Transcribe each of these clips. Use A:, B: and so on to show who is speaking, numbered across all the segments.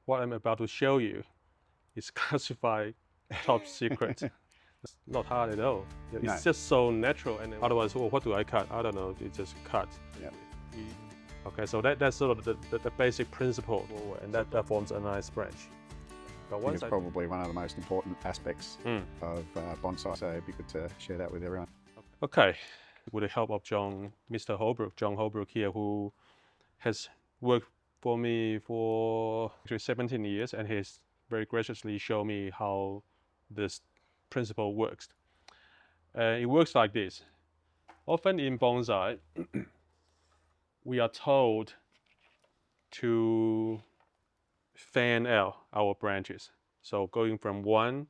A: what I'm about to show you is classified top secret. It's not hard at all. It's
B: No.
A: just so natural. And otherwise, oh, what do I cut? I don't know. You just cut.
B: Yep.
A: Okay, so that's sort of the basic principle, and that forms a nice branch. But
B: I think it's probably one of the most important aspects of bonsai, so it'd be good to share that with everyone.
A: Okay, with the help of Mr. Holbrook, John Holbrook here, who has worked for me for actually 17 years, and he's very graciously shown me how this principle works. It works like this. Often in bonsai, we are told to fan out our branches. So going from 1,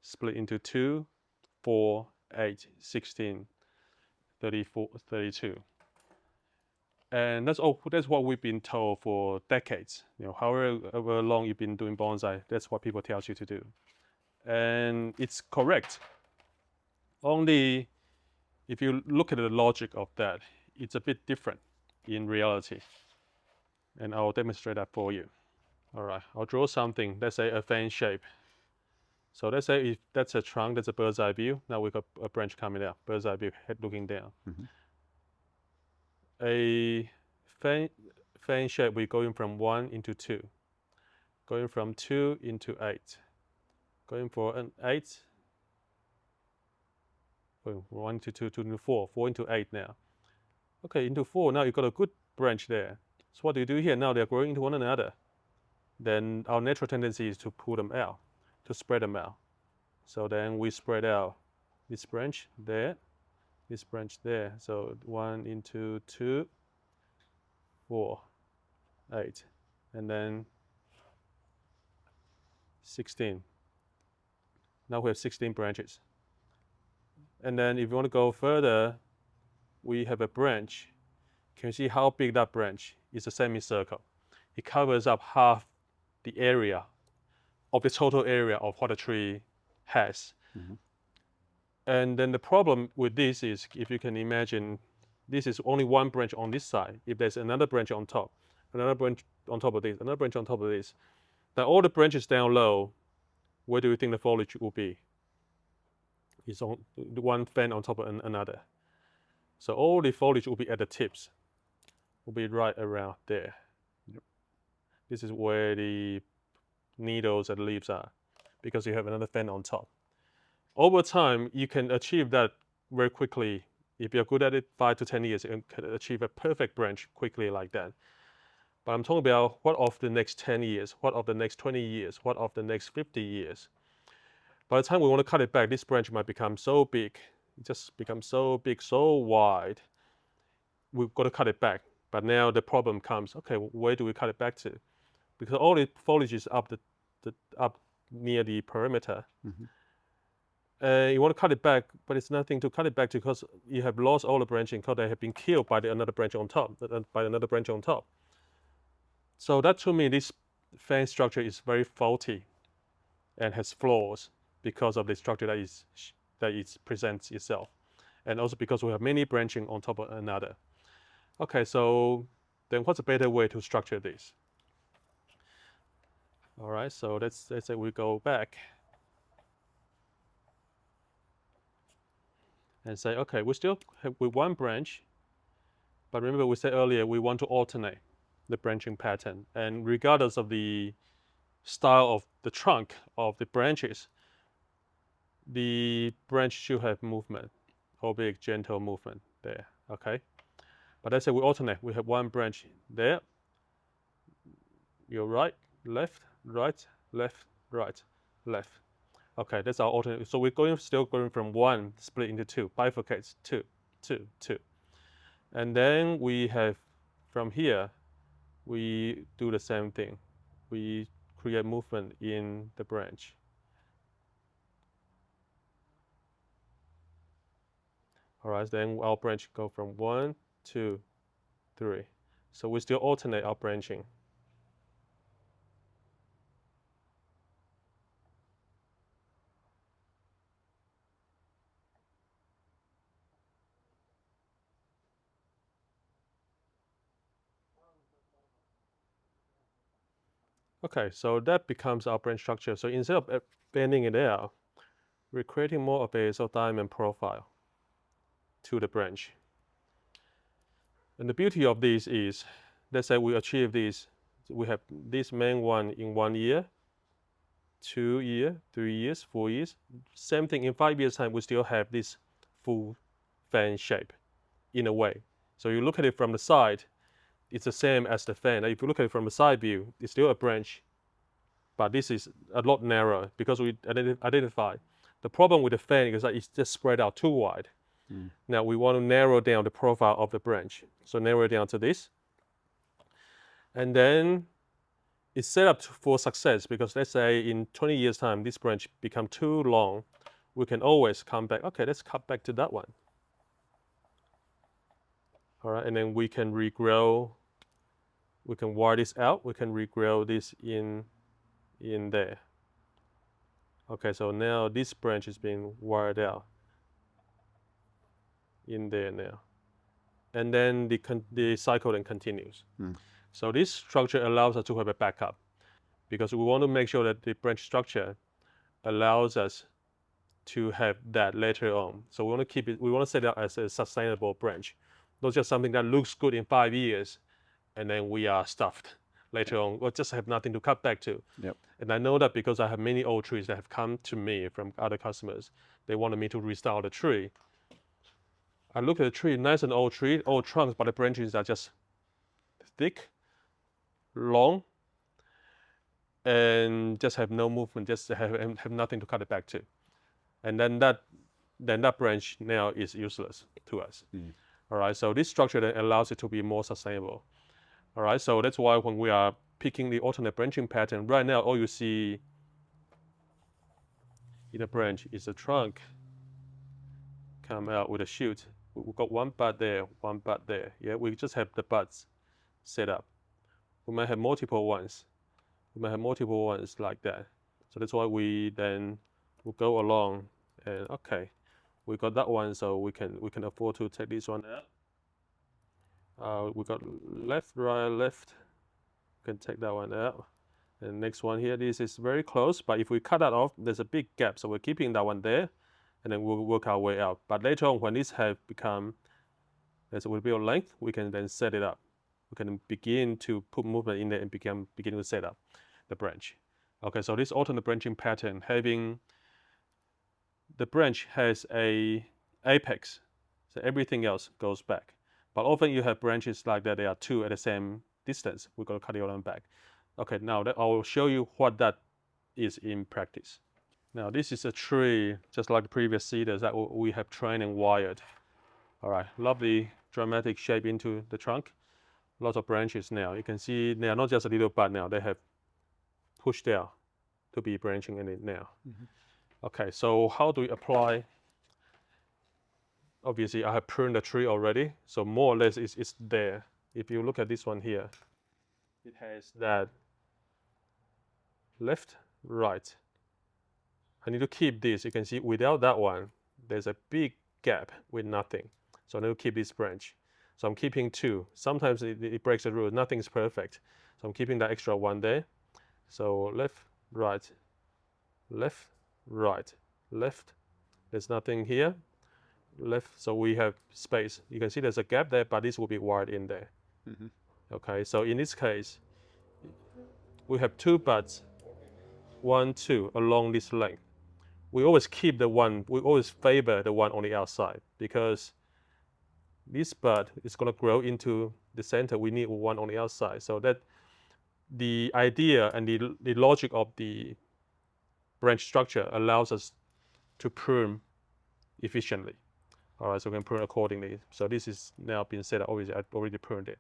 A: split into 2, 4, 8, 16, 34, 32. And that's what we've been told for decades. However long you've been doing bonsai, that's what people tell you to do. And it's correct. Only if you look at the logic of that, it's a bit different in reality. And I'll demonstrate that for you. All right, I'll draw something, let's say a fan shape. So let's say if that's a trunk, that's a bird's eye view. Now we've got a branch coming out, bird's eye view, head looking down. A fan shape, we're going from 1 into 2, going from 2 into 8, going for an 8, going from 1 to 2, 2 into 4, 4 into 8 now. Okay, into 4, now you've got a good branch there. So what do you do here? Now they're growing into one another. Then our natural tendency is to pull them out, to spread them out. So then we spread out this branch there, this branch there. So 1 into 2, 4, 8, and then 16. Now we have 16 branches. And then if you want to go further, we have a branch. Can you see how big that branch is? A semicircle. It covers up half the area of the total area of what a tree has. And then the problem with this is, if you can imagine, this is only one branch on this side. If there's another branch on top, another branch on top of this, another branch on top of this, then all the branches down low, where do you think the foliage will be? It's on one fan on top of another. So all the foliage will be at the tips, will be right around there.
B: Yep.
A: This is where the needles and leaves are, because you have another fan on top. Over time, you can achieve that very quickly. If you're good at it, 5 to 10 years, you can achieve a perfect branch quickly like that. But I'm talking about what of the next 10 years, what of the next 20 years, what of the next 50 years. By the time we want to cut it back, this branch might become so big, it just becomes so big, so wide. We've got to cut it back. But now the problem comes, okay, where do we cut it back to? Because all the foliage is up up near the perimeter. You want to cut it back, but it's nothing to cut it back to, because you have lost all the branching because they have been killed by another branch on top, So that, to me, this fan structure is very faulty and has flaws because of the structure that it presents itself, and also because we have many branching on top of another. Okay, so then what's a better way to structure this? All right, so let's say we go back and say, okay, we still have with one branch, but remember we said earlier we want to alternate the branching pattern, and regardless of the style of the trunk of the branches, the branch should have movement, albeit gentle movement there, okay? But let's say we alternate, we have one branch there, you're right, left, right, left, right, left. Okay, that's our alternate. So we're still going from 1 split into 2, bifurcates 2, 2, 2. And then we have, from here, we do the same thing. We create movement in the branch. All right, then our branch go from 1, 2, 3. So we still alternate our branching. Okay, so that becomes our branch structure. So instead of bending it out, we're creating more of a sort of diamond profile to the branch. And the beauty of this is, let's say we achieve this, we have this main one in 1 year, 2 years, 3 years, 4 years. Same thing in 5 years time, we still have this full fan shape in a way. So you look at it from the side, it's the same as the fan. If you look at it from the side view, it's still a branch, but this is a lot narrower because we identify the problem with the fan is that it's just spread out too wide. Now we want to narrow down the profile of the branch. So narrow it down to this. And then it's set up for success because let's say in 20 years time, this branch become too long. We can always come back. Okay, let's cut back to that one. All right, and then we can regrow. We can wire this out. We can regrow this in there. Okay, so now this branch is being wired out in there now. And then the cycle then continues. So this structure allows us to have a backup because we want to make sure that the branch structure allows us to have that later on. So we want to keep it, we want to set it up as a sustainable branch, not just something that looks good in 5 years and then we are stuffed later on or just have nothing to cut back to.
B: Yep.
A: And I know that because I have many old trees that have come to me from other customers. They wanted me to restyle the tree. I look at the tree, nice and old tree, old trunks, but the branches are just thick, long, and just have no movement, just have nothing to cut it back to. And then that branch now is useless to us. All right, so this structure then allows it to be more sustainable. All right, so that's why when we are picking the alternate branching pattern, right now all you see in a branch is a trunk come out with a shoot. We've got one bud there, one bud there. Yeah, we just have the buds set up. We might have multiple ones. We might have multiple ones like that. So that's why we then will go along and okay, we got that one, so we can afford to take this one out. We got left, right, left. We can take that one out. And next one here, this is very close, but if we cut that off, there's a big gap. So we're keeping that one there, and then we'll work our way out. But later on, when this have become, there's a little bit of length, we can then set it up. We can begin to put movement in there and begin to set up the branch. Okay, so this alternate branching pattern, having the branch has a apex, so everything else goes back. But often you have branches like that, they are two at the same distance. We're going to cut the other one back. Okay, now I will show you what that is in practice. Now this is a tree, just like the previous cedars that we have trained and wired. All right, lovely dramatic shape into the trunk. Lots of branches now. You can see they are not just a little bud now, they have pushed out to be branching in it now. Okay, so how do we apply? Obviously, I have pruned the tree already, so more or less it's there. If you look at this one here, it has that left, right. I need to keep this. You can see without that one, there's a big gap with nothing. So I need to keep this branch. So I'm keeping two. Sometimes it breaks the rule. Nothing's perfect. So I'm keeping that extra one there. So left, right, left, right, left. There's nothing here. Left, so we have space. You can see there's a gap there, but this will be wired in there. Okay, so in this case, we have two buds, 1, 2 along this length. We always keep the one, we always favor the one on the outside because this bud is going to grow into the center. We need one on the outside. So that the idea and the logic of the branch structure allows us to prune efficiently. All right, so we can prune accordingly. So this is now being set up. Obviously, I've already pruned it.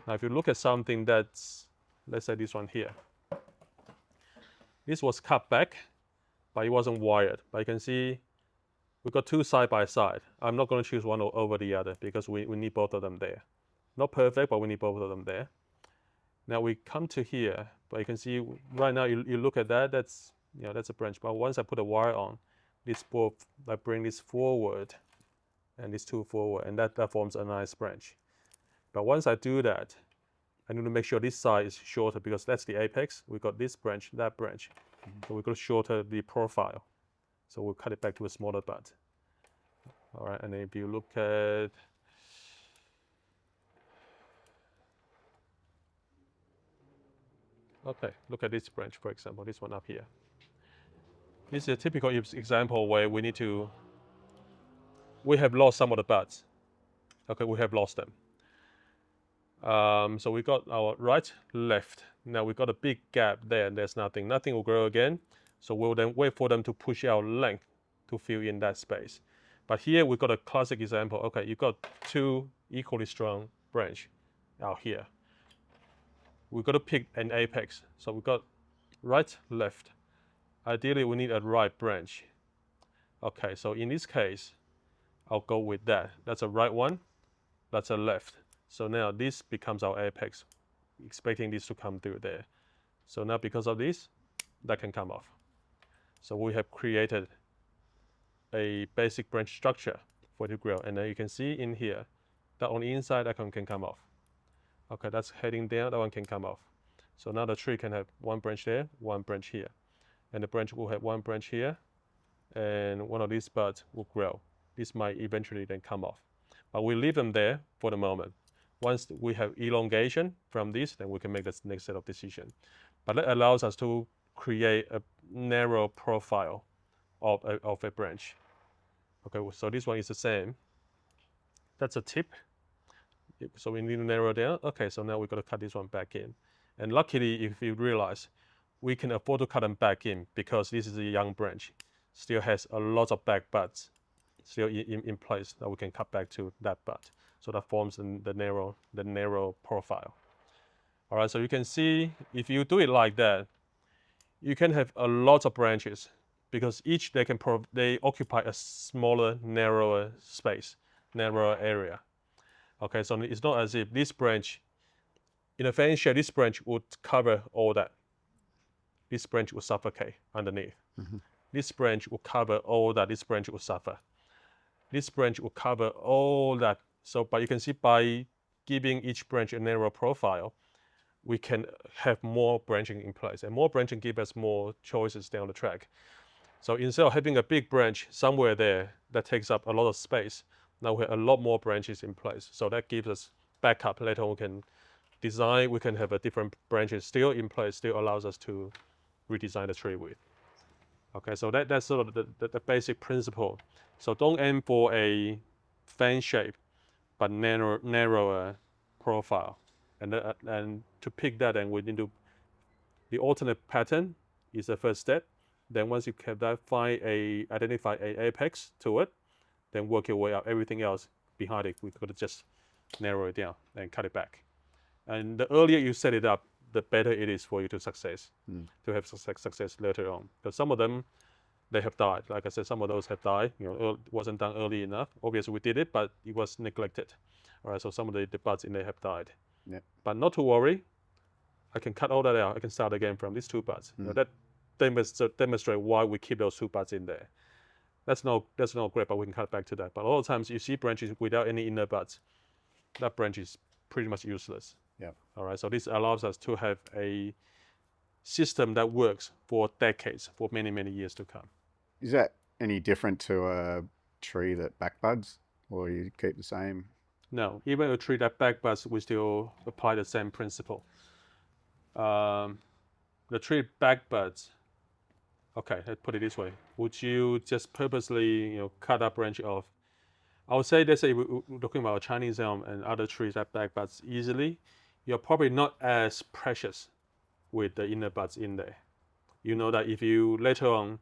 A: Now, if you look at something that's, let's say this one here, this was cut back, but it wasn't wired. But you can see we've got two side by side. I'm not going to choose one over the other because we need both of them there. Not perfect, but we need both of them there. Now we come to here, but you can see right now you look at that, that's a branch. But once I put a wire on, this both, I bring this forward and these two forward, and that forms a nice branch. But once I do that, I need to make sure this side is shorter because that's the apex. We got this branch, that branch. So we got to shorter the profile. So we'll cut it back to a smaller bud. All right, and then if you look at, okay, look at this branch, for example, this one up here. This is a typical example where we have lost some of the buds. Okay, we have lost them. So we got our right, left. Now we got a big gap there and there's nothing. Nothing will grow again. So we'll then wait for them to push out length to fill in that space. But here we got a classic example. Okay, you got two equally strong branch out here. We've got to pick an apex. So we got right, left. Ideally, we need a right branch. Okay, so in this case, I'll go with that. That's a right one. That's a left. So now this becomes our apex, expecting this to come through there. So now because of this, that can come off. So we have created a basic branch structure for the grill. And then you can see in here that on the inside, that one can come off. Okay, that's heading down, that one can come off. So now the tree can have one branch there, one branch here. And the branch will have one branch here, and one of these buds will grow. This might eventually then come off. But we leave them there for the moment. Once we have elongation from this, then we can make the next set of decision. But that allows us to create a narrow profile of a branch. Okay, so this one is the same. That's a tip. So we need to narrow down. Okay, so now we've got to cut this one back in. And luckily, if you realize, we can afford to cut them back in because this is a young branch. Still has a lot of back buds still in place that we can cut back to that bud. So that forms the narrow profile. All right, so you can see if you do it like that, you can have a lot of branches because each they occupy a smaller, narrower space, narrower area. Okay, so it's not as if this branch, in a fan shade, this branch would cover all that. This branch will suffocate underneath. This branch will cover all that. This branch will suffer. This branch will cover all that. So, but you can see by giving each branch a narrow profile, we can have more branching in place, and more branching gives us more choices down the track. So instead of having a big branch somewhere there that takes up a lot of space, now we have a lot more branches in place. So that gives us backup. Later on we can design, we can have a different branches still in place, still allows us to redesign the tree with. Okay, so that's sort of the basic principle. So don't aim for a fan shape, but narrower profile. And to pick that, and we need to, the alternate pattern is the first step. Then once you have that, identify a apex to it, then work your way up. Everything else behind it, we could just narrow it down and cut it back. And the earlier you set it up, the better it is for you to have success later on. Because some of them, they have died. Like I said, some of those have died. It wasn't done early enough. Obviously, we did it, but it was neglected. All right, so some of the buds in there have died.
B: Yeah.
A: But not to worry. I can cut all that out. I can start again from these two buds. That demonstrate why we keep those two buds in there. That's not great, but we can cut back to that. But a lot of times you see branches without any inner buds. That branch is pretty much useless.
B: Yeah.
A: All right, so this allows us to have a system that works for decades, for many, many years to come.
B: Is that any different to a tree that backbuds, or you keep the same?
A: No, even a tree that backbuds, we still apply the same principle. The tree backbuds, okay, let's put it this way. Would you just purposely, cut a branch off? I would say, let's say we're talking about Chinese elm and other trees that backbuds easily, you're probably not as precious with the inner buds in there. You know that if you later on,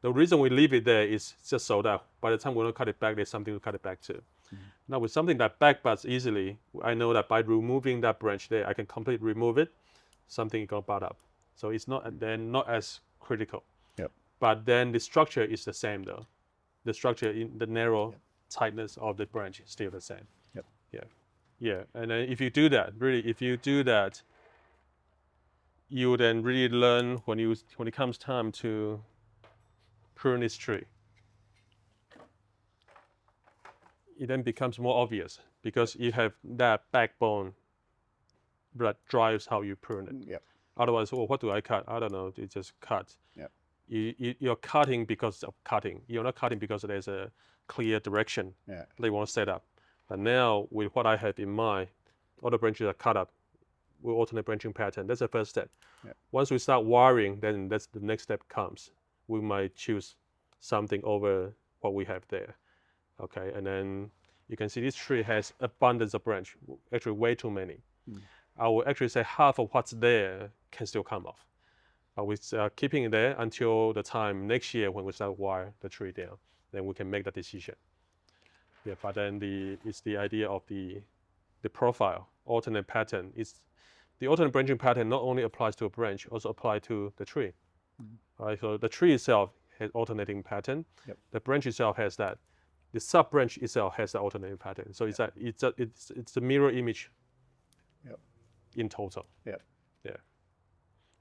A: the reason we leave it there is just so that by the time we don't cut it back, there's something to cut it back to. Now with something that backbuds easily, I know that by removing that branch there, I can completely remove it, something is going to bud up. So it's not as critical.
B: Yep.
A: But then the structure is the same though. The structure in the narrow tightness of the branch is still the same.
B: Yep.
A: Yeah. And then if you do that, you then really learn when it comes time to prune this tree. It then becomes more obvious because you have that backbone that drives how you prune it.
B: Yep.
A: Otherwise, oh, what do I cut? I don't know. You just cut.
B: Yep.
A: You're cutting because of cutting. You're not cutting because there's a clear direction they want to set up. But now, with what I have in mind, all the branches are cut up with alternate branching pattern. That's the first step.
B: Yep.
A: Once we start wiring, then that's the next step comes. We might choose something over what we have there. Okay, and then you can see this tree has abundance of branch, actually way too many. I would actually say half of what's there can still come off. But we're keeping it there until the time next year when we start wire the tree down. Then we can make that decision. Yeah, but then it's the idea of the profile, alternate pattern. The alternate branching pattern not only applies to a branch, also applies to the tree. Right, so the tree itself has alternating pattern.
B: Yep.
A: The branch itself has that. The sub branch itself has the alternating pattern. So it's a mirror image.
B: Yep.
A: In total.
B: Yep.
A: Yeah.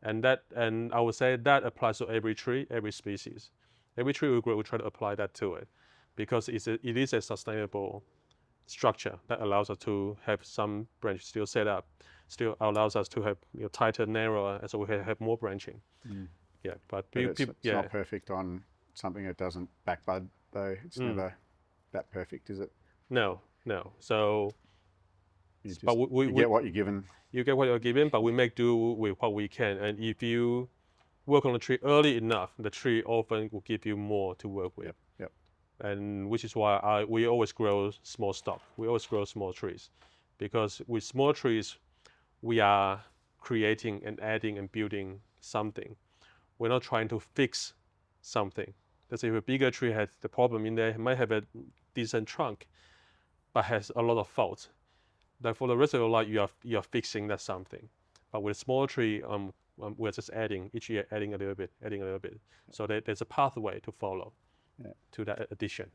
A: And I would say that applies to every tree, every species. Every tree we grow, we try to apply that to it, because it is a sustainable structure that allows us to have some branch still set up, still allows us to have tighter, narrower, and so we have more branching. Yeah, but
B: it's not perfect on something that doesn't backbud though. It's never that perfect, is it?
A: No. So,
B: but you get what you're given.
A: You get what you're given, but we make do with what we can. And if you work on the tree early enough, the tree often will give you more to work with.
B: Yep.
A: And which is why we always grow small stock. We always grow small trees, because with small trees, we are creating and adding and building something. We're not trying to fix something. Let's say if a bigger tree has the problem in there, it might have a decent trunk, but has a lot of faults. That for the rest of your life, you are fixing that something. But with a small tree, we're just adding each year, adding a little bit. So there's a pathway to follow to that addition.